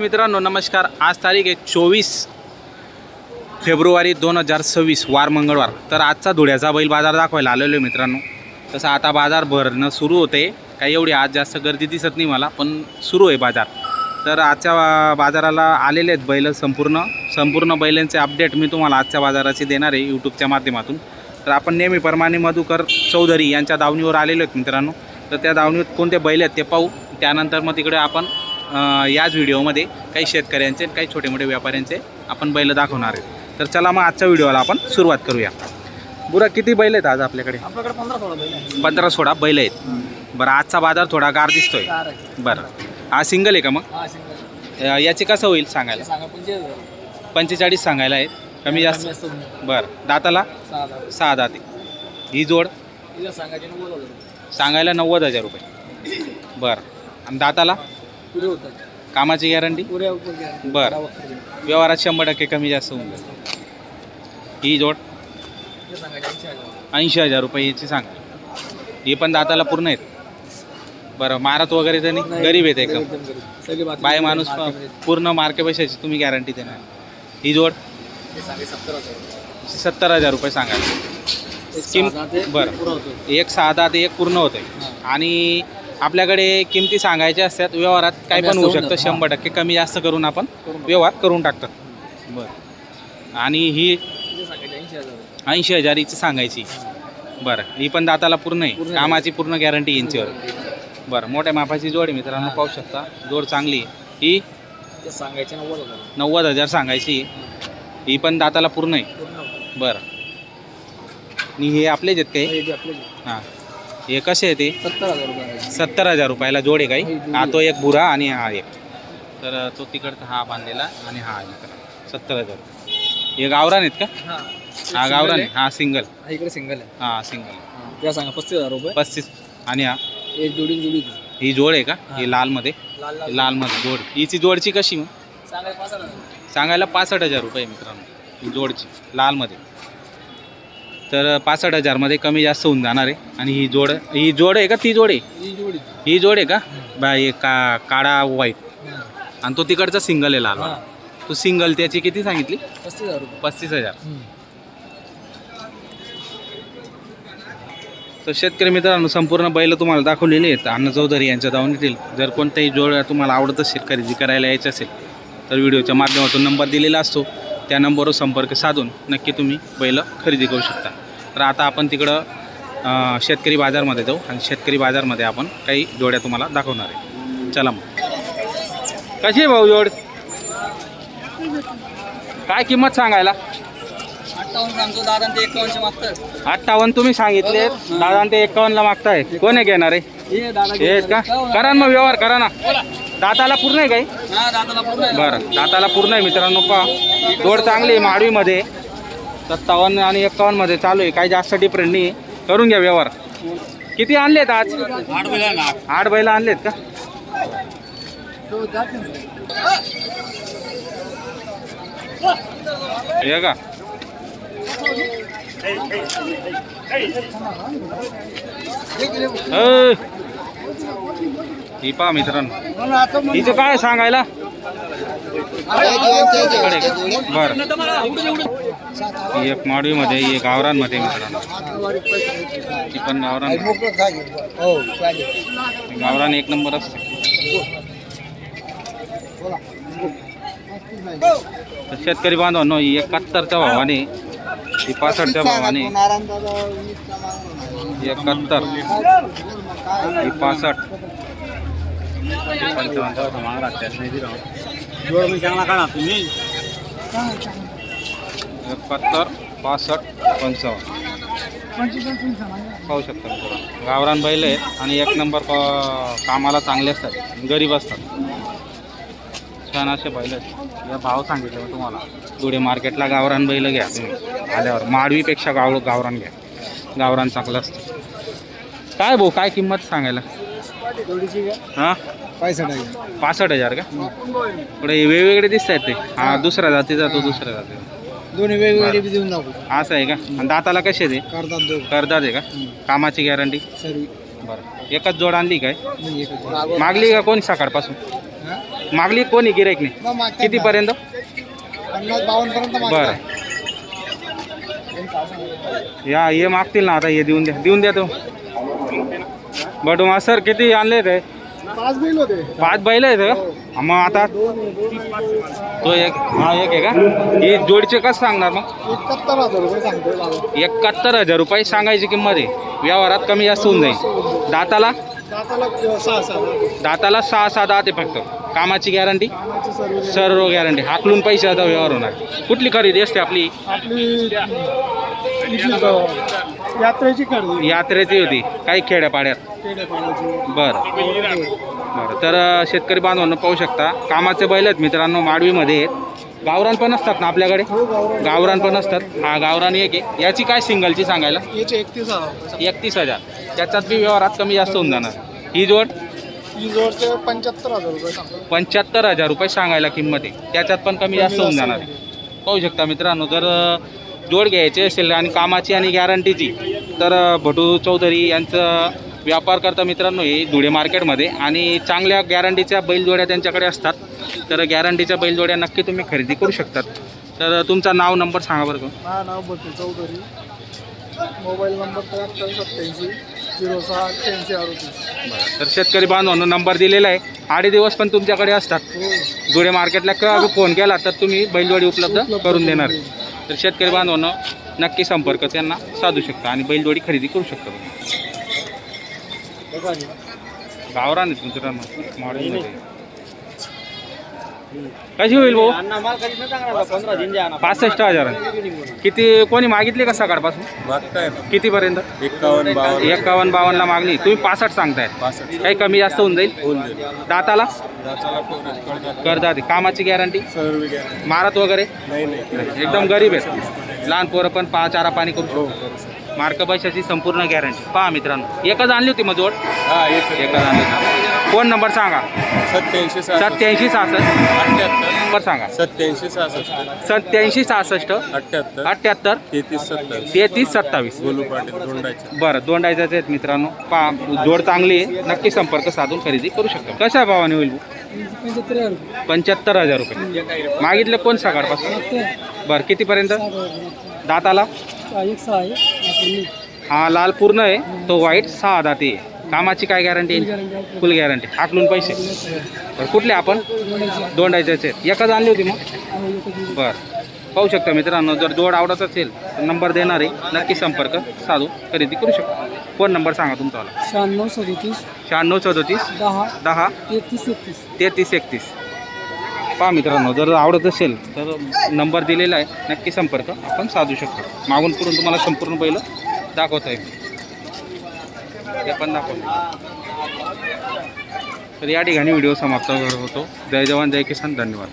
मित्रांनो नमस्कार. आज तारीख आहे 24 फेब्रुवारी 2026 वार मंगळवार. तर आजचा धुळ्याचा बैल बाजार दाखवायला आलेलो आहे मित्रांनो. तसं आता बाजार भरणं सुरू होते. काही एवढी आज जास्त गर्दी दिसत नाही मला, पण सुरू आहे बाजार. तर आजच्या बाजाराला आलेले आहेत बैल. संपूर्ण बैलांचे अपडेट मी तुम्हाला आजच्या बाजाराचे देणार आहे यूट्यूबच्या माध्यमातून. तर आपण नेहमीप्रमाणे मधुकर चौधरी यांच्या दावणीवर आलेलो आहेत मित्रांनो. तर त्या दावणीवर कोणते बैल आहेत ते पाहू. त्यानंतर मग तिकडे आपण याच व्हिडिओमध्ये काही शेतकऱ्यांचे काही छोटे मोठे व्यापाऱ्यांचे आपण बैल दाखवणार आहेत. तर चला मग आजच्या व्हिडिओला आपण सुरुवात करूया. बुरा किती बैल आहेत आज आपल्याकडे? 15-16 बैल आहेत. बरं, आजचा बाजार थोडा गार दिसतोय. बरं, हा सिंगल आहे का? मग याचे कसं होईल सांगायला? 45 सांगायला आहेत, कमी जास्त. बरं, दाताला 6 दाते. ही जोड सांगायला 90,000 रुपये. बरं, आणि दाताला कामाची गॅरंटी? बरं, व्यवहारात 100% कमी जास्त होऊन जाईल. ही जोड 80,000 रुपये याची सांगा. ही पण दाताला पूर्ण आहेत. बरं, मारत वगैरे तर नाही? गरीब आहेत एकदम, बाय माणूस पूर्ण मार्के पैशाची तुम्ही गॅरंटी देणार. ही जोड 70,000 रुपये सांगायला. स्कीम बरं, एक 6 दात एक पूर्ण होतं. आणि आपल्याकडे किमती सांगायच्या असतात, व्यवहारात काय पण होऊ शकतं. 100% कमी जास्त करून आपण व्यवहार करून टाकतात. बरं, आणि ही 80,000 हिची सांगायची. बरं, ही पण दाताला पूर्ण आहे, कामाची पूर्ण गॅरंटी यांच्यावर. बरं, मोठ्या मापाची जोड आहे मित्रांनो, पाहू शकता. जोड चांगली आहे. ही सांगायची 90,000 सांगायची. ही पण दाताला पूर्ण आहे. बरं, आणि हे आपलेच आहेत काही? हां, हे कसे आहे ते? 70,000 रुपयाला जोड आहे काही. हा तो एक बुरा आणि हा एक. तर तो तिकडचा हा बांधलेला आणि हा 70,000. हे गावरान आहेत का? हा गावरान आहे. हा सिंगल. इकडे सिंगल आहे. हा सिंगल. त्या सांगा 35,000 रुपये. 35. आणि हा एक जोडी ही जोड आहे का? ही लालमध्ये लालमध्ये जोड. हिची जोडची कशी मग? सांगायला 65,000 रुपये मित्रांनो ही जोडची लालमध्ये. तर 65,000 मध्ये कमी जास्त होऊन जाणार आहे. आणि ही जोड आहे का? ती जोड आहे? ही जोड आहे का? बाय काळा व्हाईट. आणि तो तिकडचा सिंगल आहे लाल. तो सिंगल, त्याची किती सांगितली? 35,000 रुपये. 35,000. तर शेतकरी मित्रांनो, संपूर्ण बैल तुम्हाला दाखवलेली आहेत अण्णा चौधरी यांच्या दावणीतील. जर कोणताही जोड तुम्हाला आवडत असेल, खरेदी करायला यायचं असेल, तर व्हिडिओच्या माध्यमातून नंबर दिलेला असतो. त्या नंबरवर संपर्क साधून नक्की तुम्ही बैल खरेदी करू शकता. तर आता आपण तिकडं शेतकरी बाजारमध्ये जाऊ आणि शेतकरी बाजारमध्ये आपण काही जोड्या तुम्हाला दाखवणार आहे. चला मग. कशी आहे भाऊ जोड? काय किंमत सांगायला? 58 सांगतो दादा, ते 51 मागतात. 58 तुम्ही सांगितले, दादा ते 51ला मागताय. कोण आहे घेणार आहे? हे का? करा ना मग, व्यवहार करा ना. दाताला पूर्ण आहे काही? बरं, दाताला पूर्ण आहे मित्रांनो. पहा, जोड चांगली आहे, माडवीमध्ये 57 आणि 51 मध्ये चालू आहे. काही जास्त डिफरंट नाही. करून घ्या व्यवहार. किती आणलेत आज? 8 बैल आणलेत का? हे का? ही पहा मित्रांनो, हिचं काय सांगायला? बरं, एक माडवीमध्ये एक गावरांमध्ये मित्रांनो. ती पण गावरान एक नंबर असते. तर शेतकरी बांधवांनो, 71च्या भावाने, ही 65च्या भावाने. 71, ही 65, 71, 65, 55 पाहू शकता मित्रांनो. गावरान बैल आहेत आणि एक नंबर कामाला चांगले असतात, गरीब असतात. छान असे बैल आहेत. या भाव सांगितलं तुम्हाला. धुळे मार्केटला गावरान बैल घ्या तुम्ही आल्यावर. माडवीपेक्षा गावरान घ्या. गावरान चांगलं असतं. काय भाऊ, काय किंमत सांगायला? हां, 65,000 का? पुढे वेगवेगळे दिसत आहेत ते. हा दुसऱ्या जातीचा, तो दुसऱ्या जातीचा. दोन्ही वेगवेगळे देऊन टाकू. असं आहे का? आणि दाताला कसे ते? करतात आहे का? कामाची गॅरंटी? सर्व. बरं, एकच जोड आणली काय? मागली का कोणी सकाळपासून? मागली कोणी गिराईकने कितीपर्यंत? 50-52 पर्यंत बरं या हे मागतील ना आता हे देऊन द्या तो. बटू मा सर किती आणले ते? 5 बैल होते. 5 बैल आहेत का? मग आता तो एक हा एक आहे का? ही जोडचे कसं सांगणार मग? 71,000 रुपये सांगतोय. 71,000 रुपये सांगायची किंमत आहे. व्यवहारात कमी जास्त होऊन जाईल. दाताला दाताला 6-7 दाताला 6-7 दात आहे फक्त. कामाची गॅरंटी सर्व सर्व गॅरंटी. हाकलून पैशाचा व्यवहार होणार. कुठली खरेदी असते आपली? आपली यात्रेची खरेदी यात्रेची होती काही खेड्यापाड्यात. बरं बरं तर शेतकरी बांधवांना पाहू शकता कामाचे बैल आहेत मित्रांनो. माडवीमध्ये आहेत. गावरान पण असतात ना आपल्याकडे? गावरान पण असतात. हा गावरान एक आहे. याची काय सिंगलची सांगायला? याचे 31,000. 31,000. त्याच्यात बी व्यवहारात कमी जास्त होऊन जाणार. ही जोड ही जोडचे 75,000 रुपये सांगतो. 75,000 रुपये सांगायला किंमत आहे. त्याच्यात पण कमी जास्त होऊन जाणार आहे. पाहू शकता मित्रांनो. जर जोड घ्यायची असेल आणि कामाची आणि गॅरंटीची तर भटू चौधरी यांचं व्यापार करता मित्रांनो हे धुळे मार्केटमध्ये. आणि चांगल्या गॅरंटीच्या बैलजोड्या त्यांच्याकडे असतात. तर गॅरंटीच्या बैलजोड्या नक्की तुम्ही खरेदी करू शकतात. तर तुमचं नाव नंबर सांगा बरं का. माझं नाव भटू चौधरी. Mobile number 87 06 88 38. तर शेतकरी बांधवांनो नंबर दिलेला आहे. 8 दिवस पण तुमच्याकडे असतात. धुळे मार्केटला केव्हा फोन केला तर तुम्ही बैलजोडी उपलब्ध करून देणार. तर शेतकरी बांधवांनो नक्की संपर्क त्यांना साधू शकता आणि बैलजोडी खरेदी करू शकता. गावरान आहेत मित्रांनो मॉडेलमध्ये. कशी होईल भाऊ? 65,000. किती कोणी मागितली का सकाळपासून? कितीपर्यंत? 51-52ला मागणी. तुम्ही 65 सांगताय. काही कमी जास्त होऊन जाईल. दाताला करदाते. कामाची गॅरंटी मारत वगैरे एकदम गरीब आहेत. लहान पोरं पण चारा पाणी करू शकतो. मार्क पैशाची संपूर्ण गॅरंटी. पहा मित्रांनो एकच आणली होती मग जोड? एकच आणली. फोन नंबर सांगा. 87 87 नंबर सांगा. 87 66 78 33 27. गोलू पाटील दोंडाचे. बरं दोंडायचंच आहेत मित्रांनो. पहा जोड चांगली आहे. नक्की संपर्क साधून खरेदी करू शकता. कशा भावाने होईल? 75,000 रुपये मागितले. कोण सकाळपासून? बरं कितीपर्यंत? दाताला हा लाल पूर्ण आहे. तो व्हाईट 6 दाती आहे. कामाची काय गॅरंटी? फुल गॅरंटी. हाकलून पैसे. बरं कुठले आपण? दोंडायचेच आहेत. एकच आणली होती मग? बरं पाहू शकता मित्रांनो. जर जोड आवडत असेल तर नंबर देणार आहे. नक्की संपर्क साधू खरेदी करू शकता. फोन नंबर सांगा तुमचा. 96 37 10 33 31. पहा मित्रांनो जर आवडत असेल तर नंबर दिलेला आहे. नक्की संपर्क आपण साधू शकतो. मागून पुढून तुम्हाला संपूर्ण पहिलं दाखवता येईल. ते पण दाखवतो. तर या ठिकाणी व्हिडिओ समाप्त होतो. जय जवान जय किसान. धन्यवाद.